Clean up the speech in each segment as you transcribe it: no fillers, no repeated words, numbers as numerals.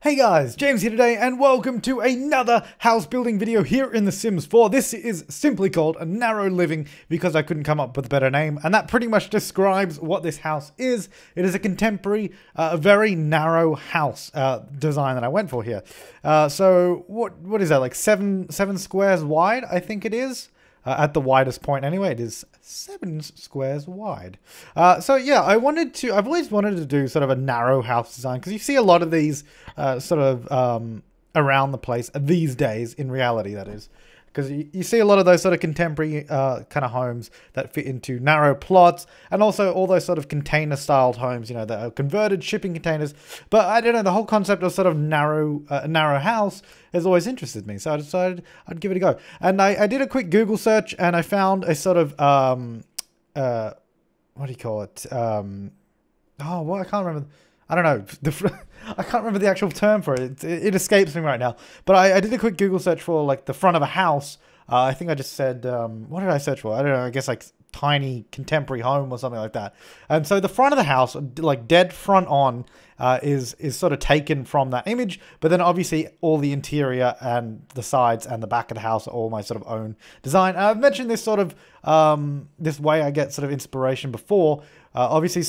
Hey guys, James here today and welcome to another house building video here in The Sims 4. This is simply called a narrow living because I couldn't come up with a better name, and that pretty much describes what this house is. It is a contemporary, very narrow house design that I went for here. So what is that, like seven squares wide, I think it is? At the widest point anyway, it is 7 squares wide. So yeah, I've always wanted to do sort of a narrow house design because you see a lot of these sort of around the place these days, in reality that is. Because you see a lot of those sort of contemporary kind of homes that fit into narrow plots, and also all those sort of container styled homes, you know, that are converted shipping containers. But I don't know, the whole concept of sort of narrow house has always interested me. So I decided I'd give it a go. And I did a quick Google search and I found a sort of, what do you call it? Oh, well, I can't remember. I don't know. I can't remember the actual term for it. It escapes me right now. But I did a quick Google search for like the front of a house. I think I just said, what did I search for? I don't know. I guess like tiny contemporary home or something like that. And so the front of the house, like dead front on, is sort of taken from that image. But then obviously all the interior and the sides and the back of the house are all my sort of own design. And I've mentioned this sort of, this way I get sort of inspiration before. Obviously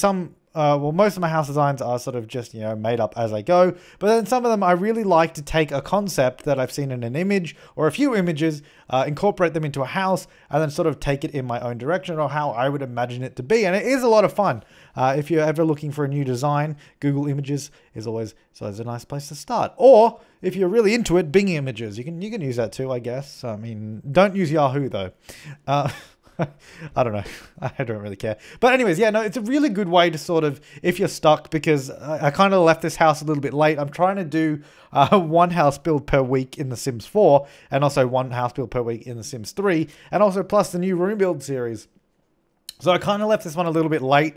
well, most of my house designs are sort of just, you know, made up as I go. But then some of them I really like to take a concept that I've seen in an image or a few images, incorporate them into a house, and then sort of take it in my own direction or how I would imagine it to be. And it is a lot of fun. If you're ever looking for a new design, Google Images is always a nice place to start. Or if you're really into it, Bing Images. You can use that too, I guess. I mean, don't use Yahoo though. I don't know. I don't really care. But anyways, yeah, no, it's a really good way to sort of, if you're stuck, because I kind of left this house a little bit late. I'm trying to do one house build per week in The Sims 4, and also one house build per week in The Sims 3, and also plus the new room build series. So I kind of left this one a little bit late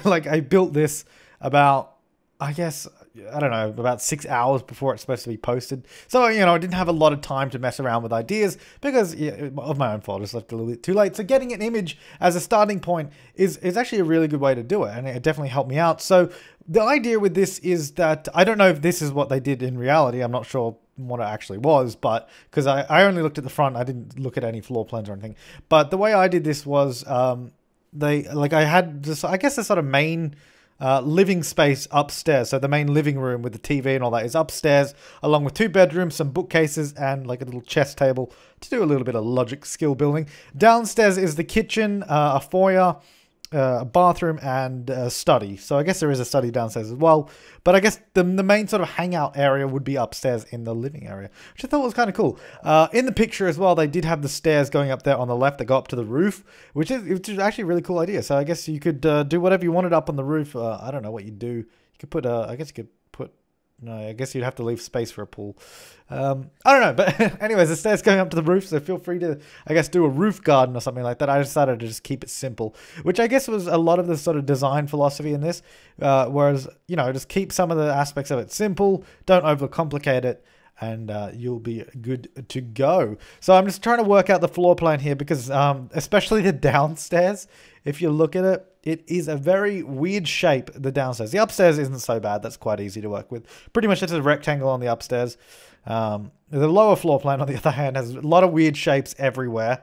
like I built this about, I guess, I don't know, about 6 hours before it's supposed to be posted. So, you know, I didn't have a lot of time to mess around with ideas because of my own fault. I just left it a little bit too late. So getting an image as a starting point is actually a really good way to do it. And it definitely helped me out. So the idea with this is that I don't know if this is what they did in reality. I'm not sure what it actually was, but because I only looked at the front, I didn't look at any floor plans or anything. But the way I did this was I had this, I guess, the sort of main living space upstairs. So the main living room with the TV and all that is upstairs, along with 2 bedrooms, some bookcases, and like a little chess table to do a little bit of logic skill building. Downstairs is the kitchen, a foyer, a bathroom, and a study. So I guess there is a study downstairs as well. But I guess the main sort of hangout area would be upstairs in the living area, which I thought was kind of cool. In the picture as well, they did have the stairs going up there on the left that go up to the roof, which is actually a really cool idea. So I guess you could do whatever you wanted up on the roof. I don't know what you'd do. You could put, I guess you could put, no, I guess you'd have to leave space for a pool. I don't know, but anyways, the stairs going up to the roof, so feel free to, I guess, do a roof garden or something like that. I decided to just keep it simple, which I guess was a lot of the sort of design philosophy in this, whereas, you know, just keep some of the aspects of it simple, don't overcomplicate it, and you'll be good to go. So I'm just trying to work out the floor plan here because especially the downstairs, if you look at it, it is a very weird shape, the downstairs. The upstairs isn't so bad. That's quite easy to work with. Pretty much it's a rectangle on the upstairs. The lower floor plan, on the other hand, has a lot of weird shapes everywhere,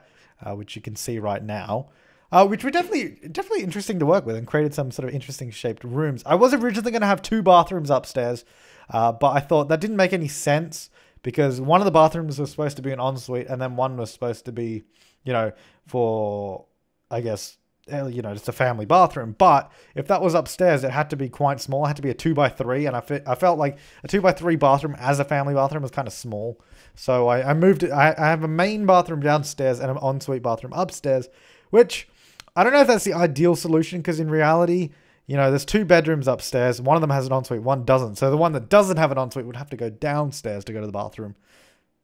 which you can see right now. Which were definitely interesting to work with and created some sort of interesting shaped rooms. I was originally going to have 2 bathrooms upstairs, but I thought that didn't make any sense because one of the bathrooms was supposed to be an ensuite and then one was supposed to be, you know, for, I guess, you know, just a family bathroom. But if that was upstairs, it had to be quite small. It had to be a 2x3, and I felt like a 2x3 bathroom as a family bathroom was kind of small. So I moved it. I have a main bathroom downstairs and an ensuite bathroom upstairs, which I don't know if that's the ideal solution because in reality, you know, there's 2 bedrooms upstairs. One of them has an ensuite, one doesn't. So the one that doesn't have an ensuite would have to go downstairs to go to the bathroom.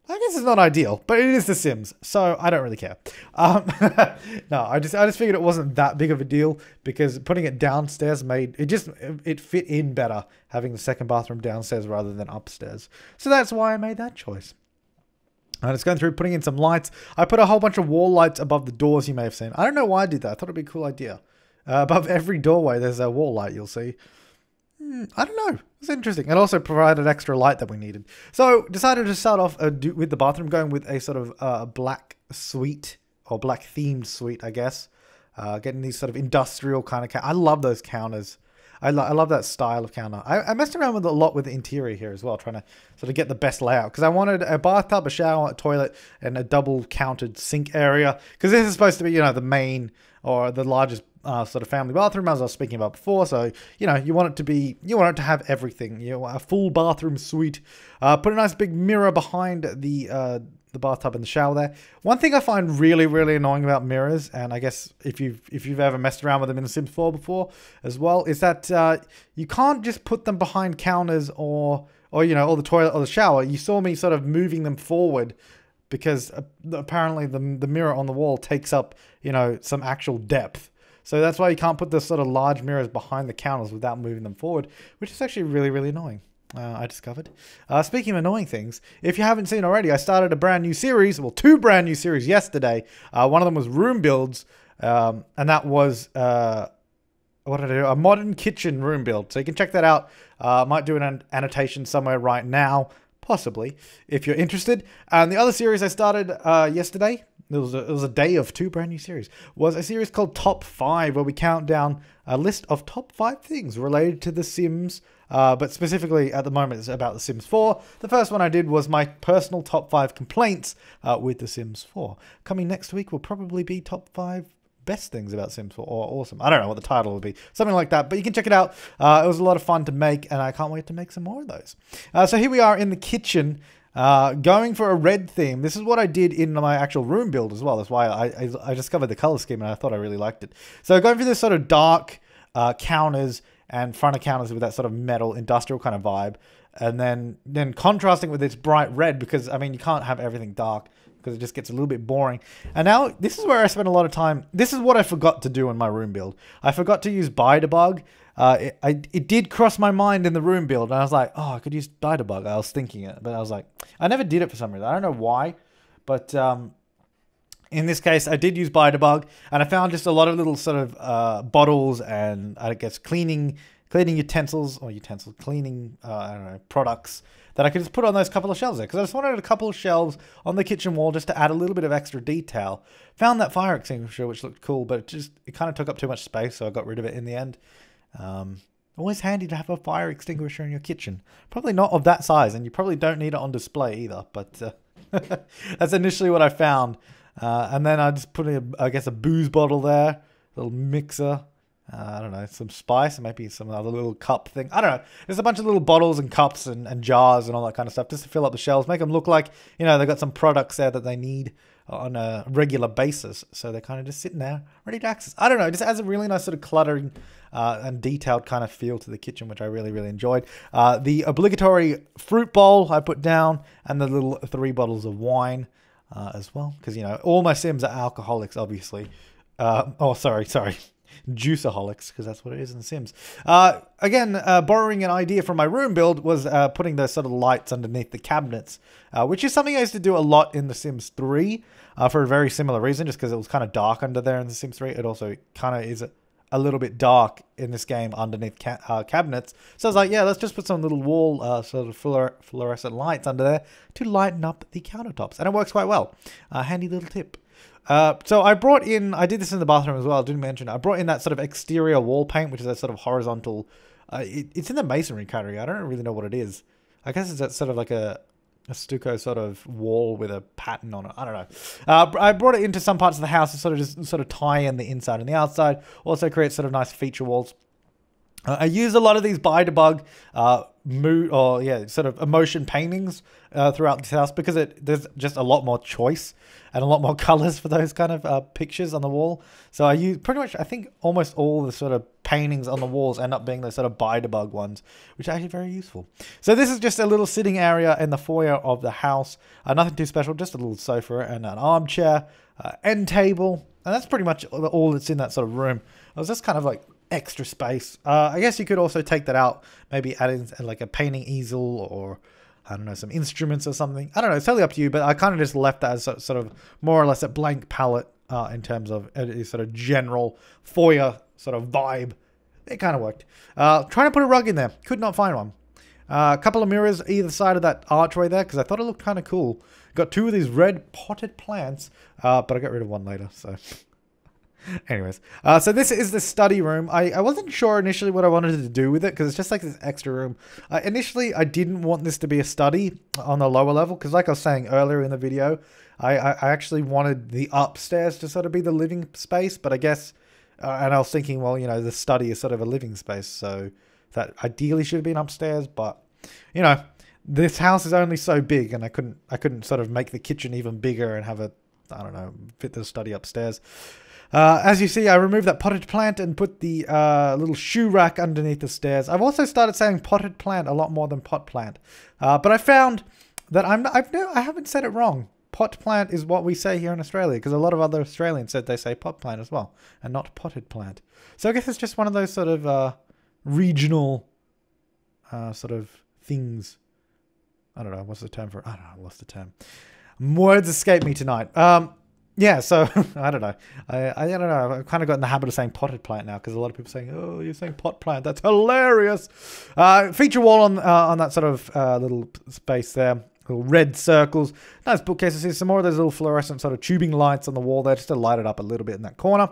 I guess it's not ideal, but it is The Sims, so I don't really care. No, I just figured it wasn't that big of a deal because putting it downstairs made it fit in better having the second bathroom downstairs rather than upstairs. So that's why I made that choice. I'm just going through putting in some lights. I put a whole bunch of wall lights above the doors you may have seen. I don't know why I did that. I thought it'd be a cool idea. Above every doorway, there's a wall light you'll see. I don't know. It's interesting. It also provided extra light that we needed. So decided to start off with the bathroom, going with a sort of black suite or black themed suite, I guess. Getting these sort of industrial kind of I love those counters. I love that style of counter. I messed around with a lot with the interior here as well, trying to sort of get the best layout. Because I wanted a bathtub, a shower, a toilet, and a double countered sink area. Because this is supposed to be, the main or the largest sort of family bathroom, as I was speaking about before. So, you want it to have everything. A full bathroom suite. Put a nice big mirror behind the bathtub and the shower there. One thing I find really, really annoying about mirrors, and I guess if you've ever messed around with them in The Sims 4 before as well, is that you can't just put them behind counters or the toilet or the shower. You saw me sort of moving them forward because apparently the mirror on the wall takes up, some actual depth. So that's why you can't put the sort of large mirrors behind the counters without moving them forward, which is actually really, really annoying. I discovered. Speaking of annoying things, if you haven't seen already, I started a brand new series, well, 2 brand new series yesterday. One of them was room builds, and that was, what did I do? A modern kitchen room build. So you can check that out. Might do an annotation somewhere right now, possibly, if you're interested. And the other series I started yesterday, it was a day of 2 brand new series, was a series called Top 5, where we count down a list of top 5 things related to The Sims. But specifically at the moment it's about The Sims 4. The first one I did was my personal top 5 complaints with The Sims 4. Coming next week will probably be top 5 best things about Sims 4 or awesome. I don't know what the title will be. Something like that. But you can check it out. It was a lot of fun to make and I can't wait to make some more of those. So here we are in the kitchen. Going for a red theme. This is what I did in my actual room build as well. That's why I discovered the color scheme and I thought I really liked it. So going for this sort of dark counters and front of counters with that sort of metal industrial kind of vibe, and then contrasting with this bright red, because I mean you can't have everything dark because it just gets a little bit boring. And now this is where I spent a lot of time. This is what I forgot to do in my room build. I forgot to use Buy-to-Bug. It did cross my mind in the room build and I was like, oh, I could use Buy-to-Bug. I was thinking it, but I was like, I never did it for some reason. I don't know why, but in this case, I did use Buy-to-Bug, and I found just a lot of little sort of bottles and I guess cleaning utensils, cleaning I don't know, products that I could just put on those couple of shelves there, because I just wanted a couple of shelves on the kitchen wall just to add a little bit of extra detail. Found that fire extinguisher which looked cool, but it kind of took up too much space, so I got rid of it in the end. Always handy to have a fire extinguisher in your kitchen. Probably not of that size, and you probably don't need it on display either, but that's initially what I found. And then I just put in, I guess, a booze bottle there, a little mixer, I don't know, some spice, and maybe some other little cup thing. I don't know. There's a bunch of little bottles and cups and jars and all that kind of stuff just to fill up the shelves, make them look like, they've got some products there that they need on a regular basis. So they're kind of just sitting there ready to access. I don't know. It just adds a really nice sort of cluttering and detailed kind of feel to the kitchen, which I really, really enjoyed. The obligatory fruit bowl I put down, and the little 3 bottles of wine as well, because all my Sims are alcoholics, obviously. Sorry, juiceaholics, because that's what it is in The Sims. Again, borrowing an idea from my room build was putting the sort of lights underneath the cabinets, which is something I used to do a lot in The Sims 3 for a very similar reason, just because it was kind of dark under there in The Sims 3. It also kind of is a little bit dark in this game underneath cabinets. So I was like, yeah, let's just put some little wall sort of fluorescent lights under there to lighten up the countertops. And it works quite well. Handy little tip. So I brought in, I did this in the bathroom as well, I didn't mention it. I brought in that sort of exterior wall paint, which is that sort of horizontal, it's in the masonry category. I don't really know what it is. I guess it's that sort of like a stucco sort of wall with a pattern on it. I don't know. I brought it into some parts of the house to sort of tie in the inside and the outside. Also create sort of nice feature walls. I use a lot of these Buy-to-Bug sort of emotion paintings throughout this house, because there's just a lot more choice and a lot more colors for those kind of pictures on the wall. So I use pretty much, I think almost all the sort of paintings on the walls end up being those sort of Buy-to-Bug ones, which are actually very useful. So this is just a little sitting area in the foyer of the house. Nothing too special, just a little sofa and an armchair, end table, and that's pretty much all that's in that sort of room. It was just kind of like extra space. I guess you could also take that out, maybe add in like a painting easel, or I don't know, some instruments or something. I don't know, it's totally up to you, but I kind of just left that as sort of more or less a blank palette in terms of a sort of general foyer sort of vibe it kind of worked. Trying to put a rug in there. Could not find one. A couple of mirrors either side of that archway there because I thought it looked kind of cool. Got two of these red potted plants, but I got rid of one later, so... Anyways, so this is the study room. I wasn't sure initially what I wanted to do with it because it's just like this extra room. Initially, I didn't want this to be a study on the lower level because like I was saying earlier in the video, I actually wanted the upstairs to sort of be the living space, but I guess, and I was thinking, well, you know, the study is sort of a living space, so that ideally should have been upstairs, but, you know, this house is only so big and I couldn't sort of make the kitchen even bigger and have a, I don't know, fit the study upstairs. As you see, I removed that potted plant and put the little shoe rack underneath the stairs. I've also started saying potted plant a lot more than pot plant. But I found that I haven't said it wrong. Pot plant is what we say here in Australia because a lot of other Australians said they say pot plant as well and not potted plant. So I guess it's just one of those sort of regional sort of things. I don't know. What's the term for it? I don't know. What's the term? Words escape me tonight. Yeah, so I don't know. I don't know. I've kind of got in the habit of saying potted plant now because a lot of people are saying, "Oh, you're saying pot plant. That's hilarious." Feature wall on that sort of little space there. Little red circles. Nice bookcases here. Some more of those little fluorescent sort of tubing lights on the wall there just to light it up a little bit in that corner.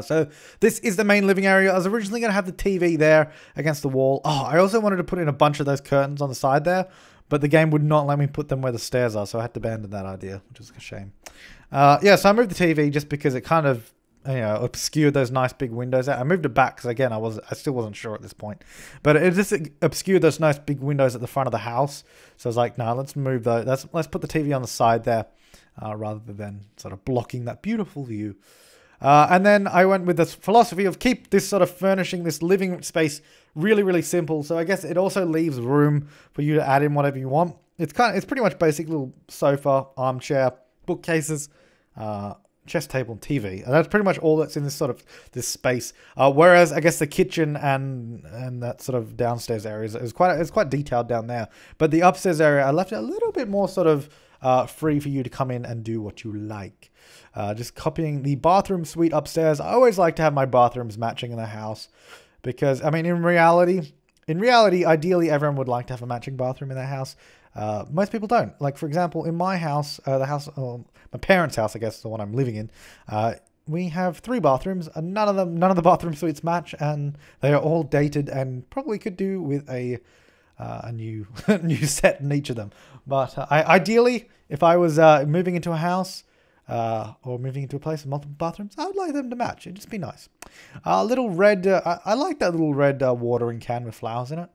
So this is the main living area. I was originally going to have the TV there against the wall. Oh, I also wanted to put in a bunch of those curtains on the side there. But the game would not let me put them where the stairs are, so I had to abandon that idea, which is a shame. Yeah, so I moved the TV just because it kind of, you know, obscured those nice big windows out. I moved it back because, again, I still wasn't sure at this point. But it just obscured those nice big windows at the front of the house. So I was like, no, let's move those. Let's put the TV on the side there rather than sort of blocking that beautiful view. And then I went with this philosophy of keep this sort of furnishing, this living space really, really simple. So I guess it also leaves room for you to add in whatever you want. It's pretty much basic little sofa, armchair, bookcases, chess table, and TV. And that's pretty much all that's in this space. Whereas I guess the kitchen and that sort of downstairs area is quite detailed down there. But the upstairs area, I left it a little bit more sort of free for you to come in and do what you like. Just copying the bathroom suite upstairs. I always like to have my bathrooms matching in the house because, I mean, in reality, ideally everyone would like to have a matching bathroom in their house. Most people don't. Like, for example, in my house, my parents' house, I guess, the one I'm living in, we have 3 bathrooms and none of the bathroom suites match and they are all dated and probably could do with a new set in each of them. But ideally, if I was moving into a house, or moving into a place with multiple bathrooms, I would like them to match. It'd just be nice. Little red, I like that little red watering can with flowers in it.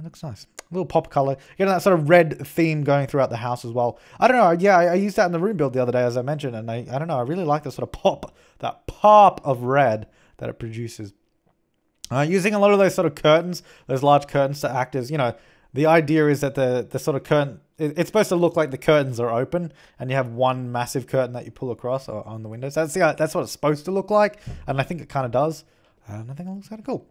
Looks nice. A little pop color. Getting that sort of red theme going throughout the house as well. I don't know. Yeah, I used that in the room build the other day, as I mentioned, and I don't know. I really like the sort of pop of red that it produces. Using a lot of those sort of curtains, those large curtains to act as, you know, the idea is that the sort of curtain, it's supposed to look like the curtains are open and you have one massive curtain that you pull across or on the windows. That's what it's supposed to look like. And I think it kind of does. And I think it looks kind of cool.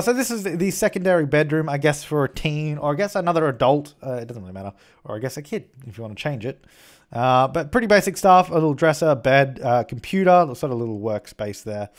So this is the secondary bedroom, I guess, for a teen or I guess another adult. It doesn't really matter. Or I guess a kid if you want to change it. But pretty basic stuff. A little dresser, bed, computer, sort of little workspace there.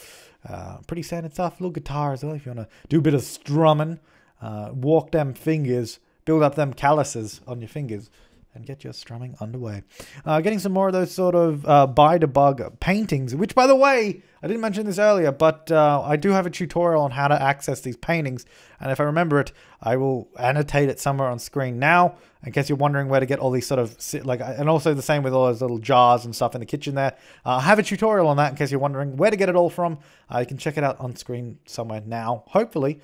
Pretty standard stuff. A little guitar as well if you want to do a bit of strumming. Walk them fingers, build up them calluses on your fingers and get your strumming underway. Getting some more of those sort of buy-to-bug paintings, which, by the way, I didn't mention this earlier, but I do have a tutorial on how to access these paintings. And if I remember it, I will annotate it somewhere on screen now, in case you're wondering where to get all these sort of, and also the same with all those little jars and stuff in the kitchen there. I have a tutorial on that in case you're wondering where to get it all from. You can check it out on screen somewhere now, hopefully.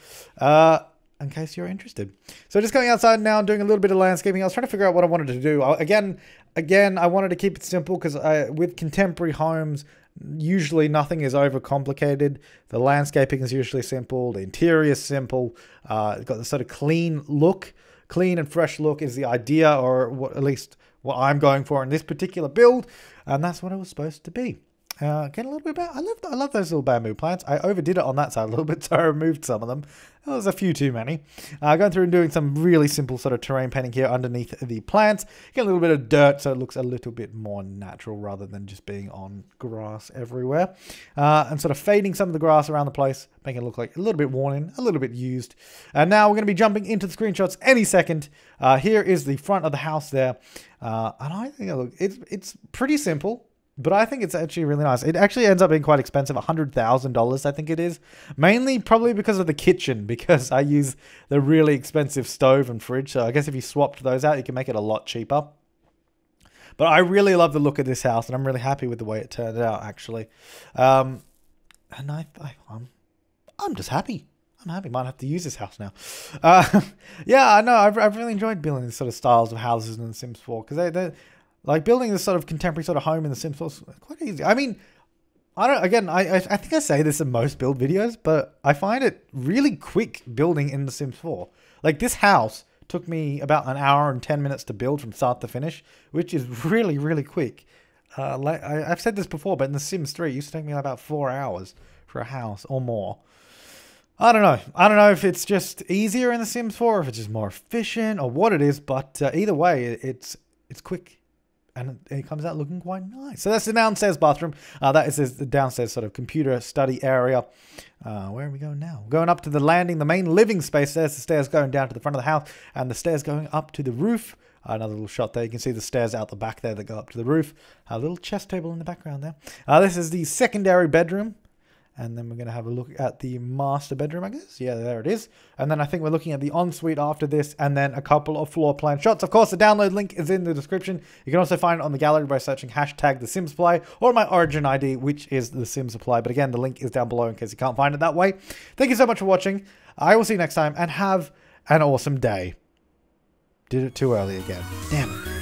In case you're interested. So just going outside now and doing a little bit of landscaping. I was trying to figure out what I wanted to do. Again, I wanted to keep it simple because with contemporary homes, usually nothing is overcomplicated. The landscaping is usually simple. The interior is simple. It's got the sort of clean look. Clean and fresh look is the idea, or at least what I'm going for in this particular build. And that's what it was supposed to be. Getting a little bit better. I love those little bamboo plants. I overdid it on that side a little bit, so I removed some of them. There was a few too many. Going through and doing some really simple sort of terrain painting here underneath the plants. Get a little bit of dirt so it looks a little bit more natural rather than just being on grass everywhere. And sort of fading some of the grass around the place, making it look like a little bit worn in, a little bit used. And now we're going to be jumping into the screenshots any second. Here is the front of the house there. And I think look, it's pretty simple. But I think it's actually really nice. It actually ends up being quite expensive, $100,000 I think it is. Mainly probably because of the kitchen, because I use the really expensive stove and fridge. So I guess if you swapped those out, you can make it a lot cheaper. But I really love the look of this house, and I'm really happy with the way it turned out, actually. And I'm just happy. I'm happy. Might have to use this house now. Yeah, I know. I've really enjoyed building these sort of styles of houses in The Sims 4, because they're like building this sort of contemporary sort of home in The Sims 4 is quite easy. I mean, I think I say this in most build videos, but I find it really quick building in The Sims 4. Like this house took me about an hour and 10 minutes to build from start to finish, which is really, really quick. Like I've said this before, but in The Sims 3, it used to take me about 4 hours for a house or more. I don't know. I don't know if it's just easier in The Sims 4, or if it's just more efficient, or what it is. But either way, it's quick. And it comes out looking quite nice. So that's the downstairs bathroom. That is the downstairs sort of computer study area. Where are we going now? We're going up to the landing, the main living space. There's the stairs going down to the front of the house, and the stairs going up to the roof. Another little shot there. You can see the stairs out the back there that go up to the roof. A little chest table in the background there. This is the secondary bedroom. And then we're going to have a look at the master bedroom, I guess. Yeah, there it is. And then I think we're looking at the ensuite after this, and then a couple of floor plan shots. Of course, the download link is in the description. You can also find it on the gallery by searching hashtag #TheSimsApply or my origin ID, which is TheSimsApply. But again, the link is down below in case you can't find it that way. Thank you so much for watching. I will see you next time, and have an awesome day. Did it too early again. Damn it.